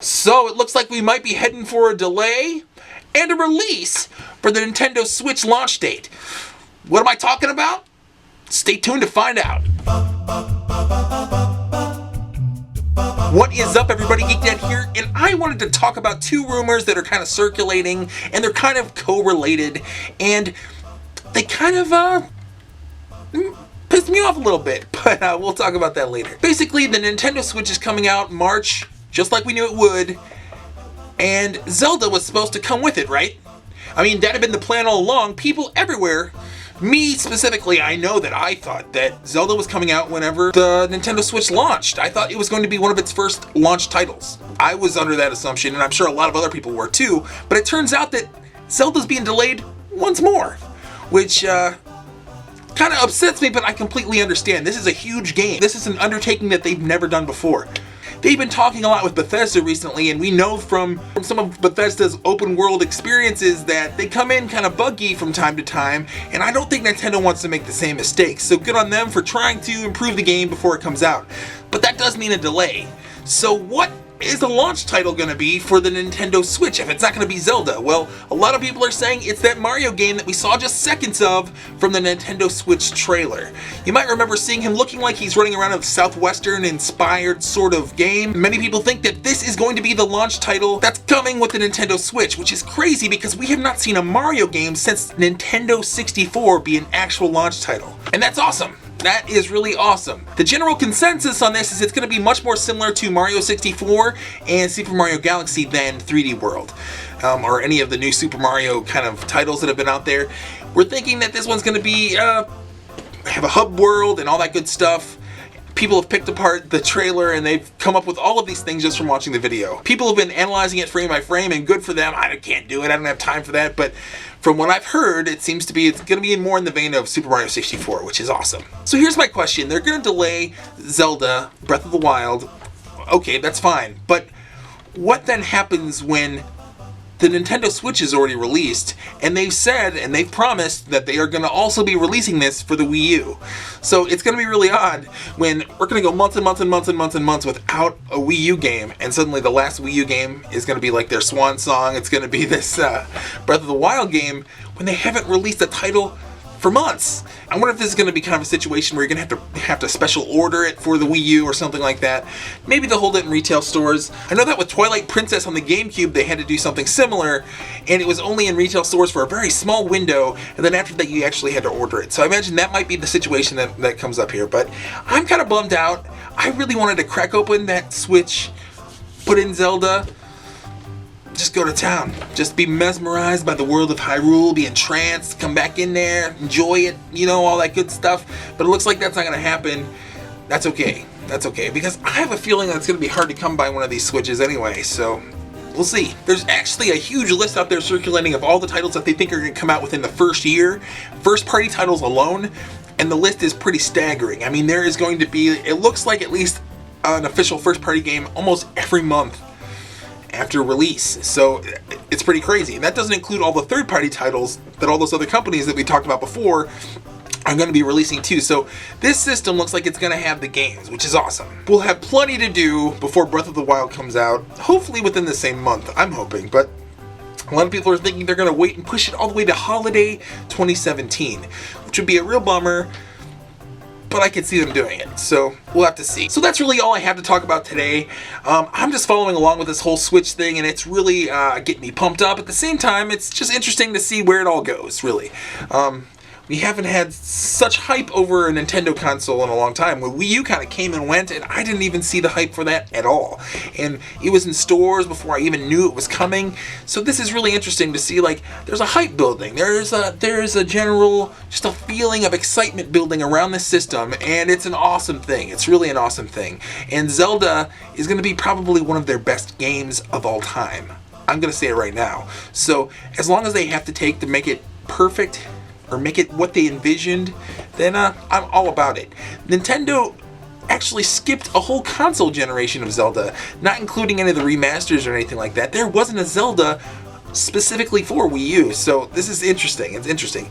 So it looks like we might be heading for a delay and a release for the Nintendo Switch launch date. What am I talking about? Stay tuned to find out. What is up, everybody? GeekDad here, and I wanted to talk about two rumors that are kind of circulating, and they're kind of co-related, and they kind of pissed me off a little bit, but we'll talk about that later. Basically, the Nintendo Switch is coming out in March, just like we knew it would, and Zelda was supposed to come with it, right? I mean, that had been the plan all along. People everywhere, me specifically, I know that I thought that Zelda was coming out whenever the Nintendo Switch launched. I thought it was going to be one of its first launch titles. I was under that assumption, and I'm sure a lot of other people were too, but it turns out that Zelda's being delayed once more, which kind of upsets me, but I completely understand. This is a huge game. This is an undertaking that they've never done before. They've been talking a lot with Bethesda recently, and we know from some of Bethesda's open world experiences that they come in kind of buggy from time to time, and I don't think Nintendo wants to make the same mistakes. So good on them for trying to improve the game before it comes out. But that does mean a delay. So what is the launch title going to be for the Nintendo Switch if it's not going to be Zelda? Well, a lot of people are saying it's that Mario game that we saw just seconds of from the Nintendo Switch trailer. You might remember seeing him looking like he's running around a Southwestern-inspired sort of game. Many people think that this is going to be the launch title that's coming with the Nintendo Switch, which is crazy because we have not seen a Mario game since Nintendo 64 be an actual launch title. And that's awesome. That is really awesome. The general consensus on this is it's going to be much more similar to Mario 64 and Super Mario Galaxy than 3D World, or any of the new Super Mario kind of titles that have been out there. We're thinking that this one's going to be have a hub world and all that good stuff. People have picked apart the trailer and they've come up with all of these things just from watching the video. People have been analyzing it frame by frame, and good for them. I can't do it. I don't have time for that. But from what I've heard, it seems to be it's going to be more in the vein of Super Mario 64, which is awesome. So here's my question. They're going to delay Zelda Breath of the Wild. Okay, that's fine. But what then happens when the Nintendo Switch is already released, and they've said and they've promised that they are going to also be releasing this for the Wii U? So it's going to be really odd when we're going to go months and months and months and months and months without a Wii U game, and suddenly the last Wii U game is going to be like their swan song. It's going to be this Breath of the Wild game when they haven't released a title for months. I wonder if this is going to be kind of a situation where you're going to have to special order it for the Wii U or something like that. Maybe they'll hold it in retail stores. I know that with Twilight Princess on the GameCube, they had to do something similar, and it was only in retail stores for a very small window, and then after that you actually had to order it. So I imagine that might be the situation that comes up here, but I'm kind of bummed out. I really wanted to crack open that Switch, put in Zelda, just go to town. Just be mesmerized by the world of Hyrule, be entranced, come back in there, enjoy it, you know, all that good stuff. But it looks like that's not going to happen. That's okay. That's okay, because I have a feeling that it's going to be hard to come by one of these Switches anyway, so we'll see. There's actually a huge list out there circulating of all the titles that they think are going to come out within the first year, first-party titles alone, and the list is pretty staggering. I mean, there is going to be, it looks like at least an official first-party game almost every month after release. So it's pretty crazy. And that doesn't include all the third-party titles that all those other companies that we talked about before are going to be releasing too. So this system looks like it's going to have the games, which is awesome. We'll have plenty to do before Breath of the Wild comes out, hopefully within the same month, I'm hoping. But a lot of people are thinking they're going to wait and push it all the way to holiday 2017, which would be a real bummer, but I could see them doing it, so we'll have to see. So that's really all I have to talk about today. I'm just following along with this whole Switch thing, and it's really getting me pumped up. At the same time, it's just interesting to see where it all goes, really. We haven't had such hype over a Nintendo console in a long time. When Wii U kind of came and went, and I didn't even see the hype for that at all. And it was in stores before I even knew it was coming. So this is really interesting to see, like, there's a hype building. There's a general, just a feeling of excitement building around this system, and it's an awesome thing. It's really an awesome thing. And Zelda is going to be probably one of their best games of all time. I'm going to say it right now. So as long as they have to take to make it perfect, or make it what they envisioned, then I'm all about it. Nintendo actually skipped a whole console generation of Zelda, not including any of the remasters or anything like that. There wasn't a Zelda specifically for Wii U, so this is interesting. It's interesting.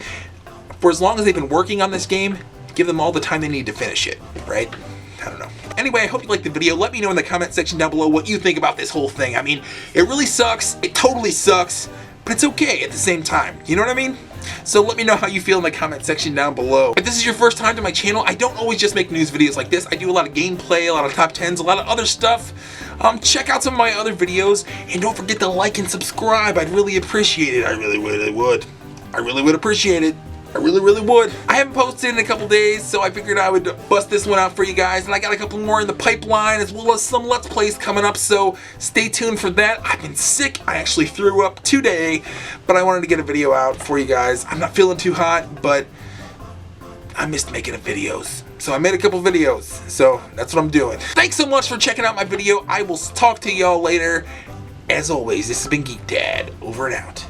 For as long as they've been working on this game, give them all the time they need to finish it, right? I don't know. anyway, I hope you liked the video. Let me know in the comment section down below what you think about this whole thing. I mean, it really sucks. It totally sucks, but it's okay at the same time. You know what I mean? So let me know how you feel in the comment section down below. If this is your first time to my channel, I don't always just make news videos like this. I do a lot of gameplay, a lot of top 10s, a lot of other stuff. Check out some of my other videos, and don't forget to like and subscribe. I'd really appreciate it. I really would. I really would appreciate it. I really would. I haven't posted in a couple days, so I figured I would bust this one out for you guys, and I got a couple more in the pipeline, as well as some Let's Plays coming up, so stay tuned for that. I've been sick. I actually threw up today, but I wanted to get a video out for you guys. I'm not feeling too hot, but I missed making videos. So I made a couple videos, so that's what I'm doing. Thanks so much for checking out my video. I will talk to y'all later. As always, this has been GeekDad, over and out.